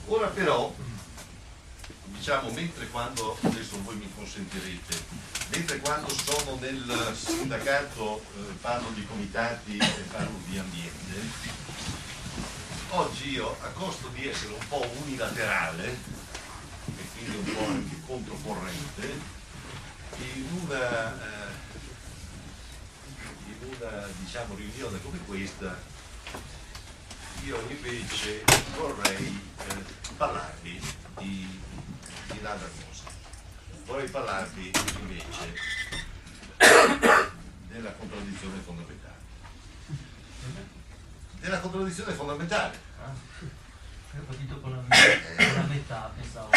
Ora però, diciamo, mentre quando, adesso voi mi consentirete, mentre quando sono nel sindacato parlo di comitati e parlo di ambiente, oggi io, a costo di essere un po' unilaterale e quindi un po' anche controcorrente, in una diciamo, riunione come questa, io invece vorrei parlarvi di un'altra cosa. Vorrei parlarvi invece della contraddizione fondamentale. Della contraddizione fondamentale. Ho capito con la metà, pensavo.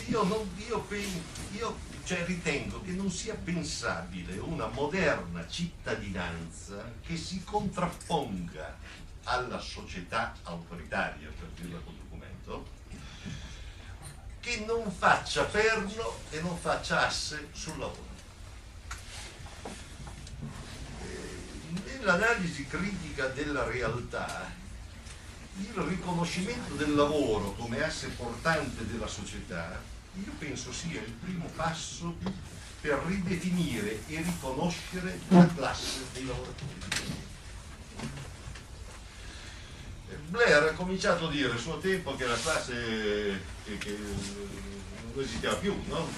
Io ritengo che non sia pensabile una moderna cittadinanza che si contrapponga alla società autoritaria, per dirla col documento, che non faccia perno e non faccia asse sul lavoro. Nell'analisi critica della realtà, il riconoscimento del lavoro come asse portante della società, io penso sia il primo passo per ridefinire e riconoscere la classe dei lavoratori. Blair ha cominciato a dire a suo tempo che la classe che non esisteva più, no?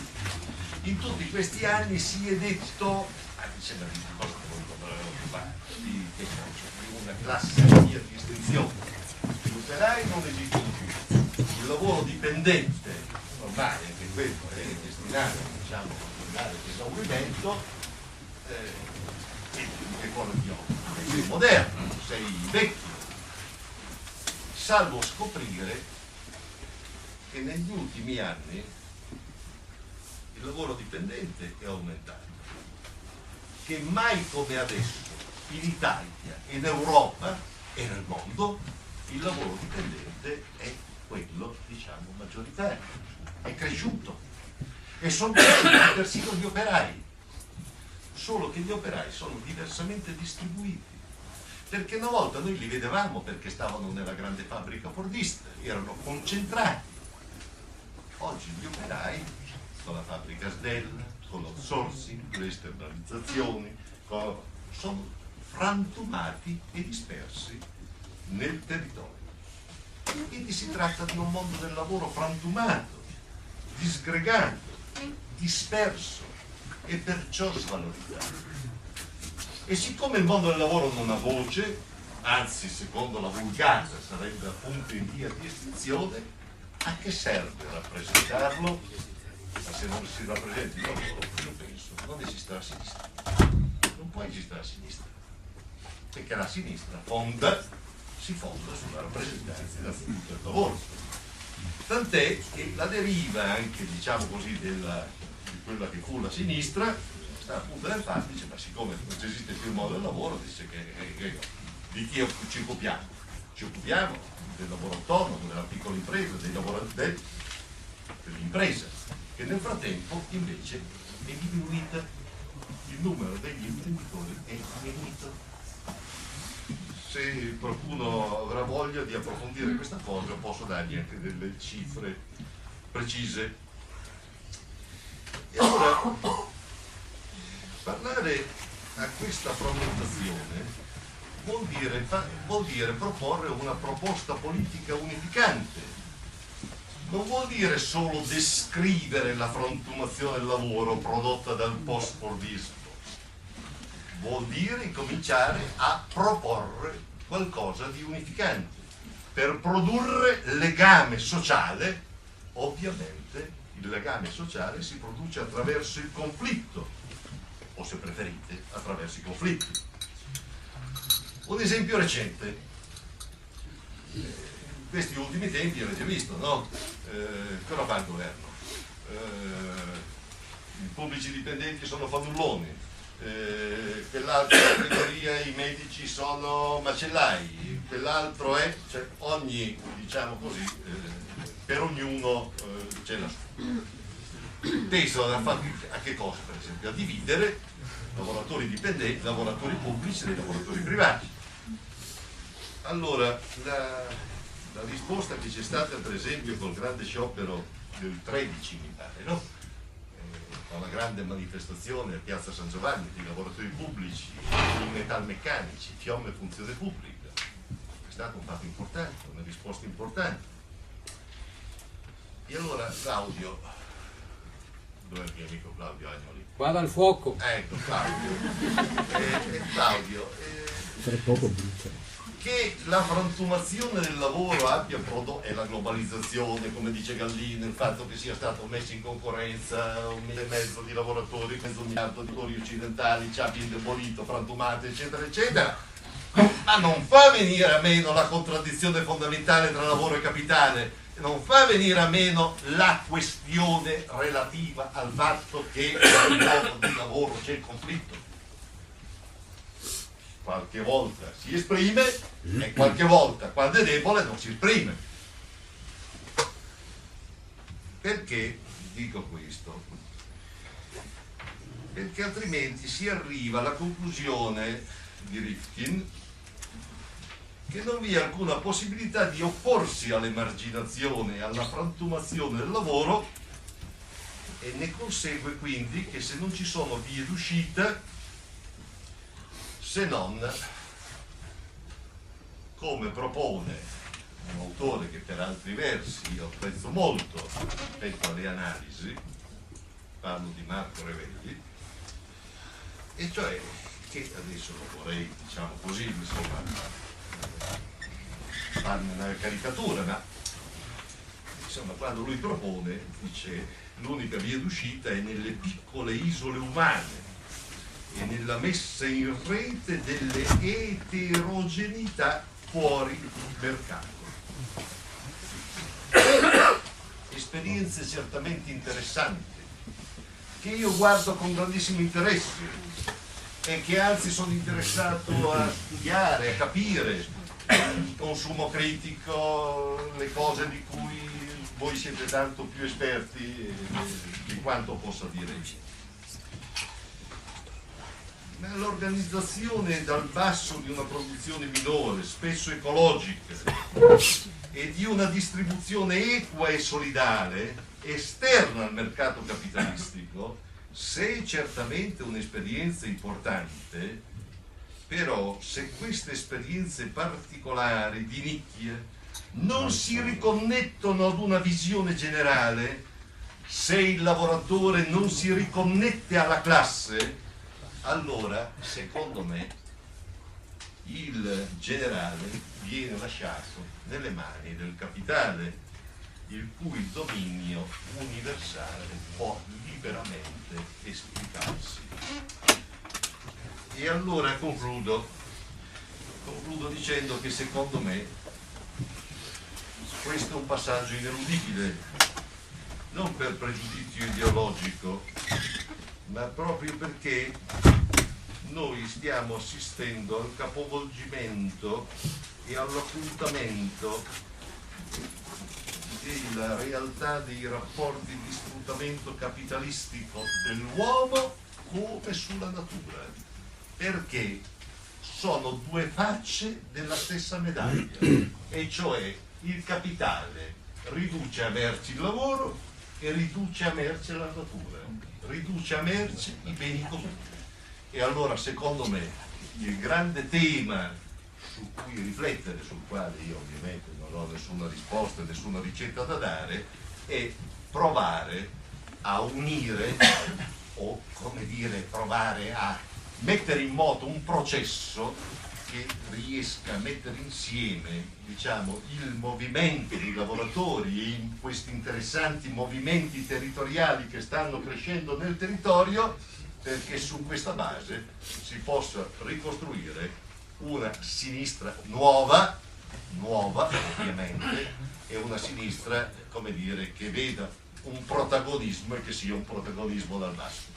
In tutti questi anni si è detto, dicendo di cosa di una classe a via di estinzione. Gli operai non esistono più, il lavoro dipendente, ormai anche questo è destinato, diciamo, a dare esaurimento, e che cosa ti occupi? Sei moderno, sei vecchio, salvo scoprire che negli ultimi anni il lavoro dipendente è aumentato, che mai come adesso in Italia, in Europa e nel mondo il lavoro dipendente è quello, diciamo, maggioritario, è cresciuto e sono cresciuti persino gli operai, solo che gli operai sono diversamente distribuiti, perché una volta noi li vedevamo perché stavano nella grande fabbrica fordista, erano concentrati. Oggi gli operai, con la fabbrica Snell, con l'outsourcing, le esternalizzazioni, sono frantumati e dispersi nel territorio. Quindi si tratta di un mondo del lavoro frantumato, disgregato, disperso e perciò svalorizzato. E siccome il mondo del lavoro non ha voce, anzi secondo la vulgata sarebbe appunto in via di estinzione, a che serve rappresentarlo? Ma se non si rappresenta il lavoro, io penso, non esisterà sinistra. Non può esistere la sinistra, perché la sinistra si fonda sulla rappresentanza del lavoro. Tant'è che la deriva anche, diciamo così, di quella che fu la sinistra, sta appunto nel fatto, dice, ma siccome non esiste più il mondo del lavoro, dice che di chi ci occupiamo? Ci occupiamo del lavoro autonomo, della piccola impresa, dell'impresa, che nel frattempo invece è diminuita, il numero degli imprenditori è diminuito. Se qualcuno avrà voglia di approfondire questa cosa, posso dargli anche delle cifre precise. E allora, parlare a questa frammentazione vuol dire proporre una proposta politica unificante. Non vuol dire solo descrivere la frantumazione del lavoro prodotta dal post-fordismo. Vuol dire incominciare a proporre qualcosa di unificante per produrre legame sociale. Ovviamente il legame sociale si produce attraverso il conflitto, o se preferite attraverso i conflitti. Un esempio recente, in questi ultimi tempi avete visto, no? Cosa fa il governo? I pubblici dipendenti sono fannulloni, quell'altra categoria i medici sono macellai, quell'altro è, cioè ogni, diciamo così, per ognuno c'è la sua. Teso a che cosa, per esempio? A dividere lavoratori dipendenti, lavoratori pubblici e lavoratori privati. Allora, la risposta che c'è stata per esempio col grande sciopero del 13 mi pare, no? Con la grande manifestazione a Piazza San Giovanni di lavoratori pubblici, i metalmeccanici, Fiemme Funzione Pubblica. È stato un fatto importante, una risposta importante. E allora Claudio, dov'è il mio amico Claudio Agnoli? Guarda il fuoco. Ecco Claudio, Per poco brucia. che la frantumazione del lavoro abbia prodotto, e la globalizzazione, come dice Gallino, il fatto che sia stato messo in concorrenza 1,5 milioni di lavoratori, mezzo miliardo di lavoratori occidentali, ci abbia indebolito, frantumate, eccetera, eccetera, ma non fa venire a meno la contraddizione fondamentale tra lavoro e capitale, non fa venire a meno la questione relativa al fatto che nel luogo di lavoro c'è il conflitto. Qualche volta si esprime e qualche volta, quando è debole, non si esprime. Perché dico questo? Perché altrimenti si arriva alla conclusione di Rifkin che non vi è alcuna possibilità di opporsi all'emarginazione e alla frantumazione del lavoro, e ne consegue quindi che se non ci sono vie d'uscita, se non, come propone un autore che per altri versi io apprezzo molto rispetto alle analisi, parlo di Marco Revelli, e cioè che adesso lo vorrei, diciamo così, insomma, farne una caricatura, ma insomma quando lui propone, dice, l'unica via d'uscita è nelle piccole isole umane e nella messa in rete delle eterogeneità fuori mercato. Esperienze certamente interessanti, che io guardo con grandissimo interesse e che anzi sono interessato a studiare, a capire, consumo critico, le cose di cui voi siete tanto più esperti di quanto possa dire io. L'organizzazione dal basso di una produzione minore, spesso ecologica, e di una distribuzione equa e solidale, esterna al mercato capitalistico, se è certamente un'esperienza importante, però se queste esperienze particolari di nicchia non si riconnettono ad una visione generale, se il lavoratore non si riconnette alla classe, allora, secondo me, il generale viene lasciato nelle mani del capitale, il cui dominio universale può liberamente esplicarsi. E allora concludo dicendo che secondo me questo è un passaggio ineludibile, non per pregiudizio ideologico, ma proprio perché noi stiamo assistendo al capovolgimento e all'occultamento della realtà dei rapporti di sfruttamento capitalistico dell'uomo come sulla natura, perché sono due facce della stessa medaglia, e cioè il capitale riduce a merce il lavoro e riduce a merce la natura, riduce a merce i beni comuni. E allora secondo me il grande tema su cui riflettere, sul quale io ovviamente non ho nessuna risposta, nessuna ricetta da dare, è provare a unire o come dire provare a mettere in moto un processo che riesca a mettere insieme, diciamo, il movimento dei lavoratori e in questi interessanti movimenti territoriali che stanno crescendo nel territorio, perché su questa base si possa ricostruire una sinistra nuova ovviamente, e una sinistra, come dire, che veda un protagonismo e che sia un protagonismo dal basso.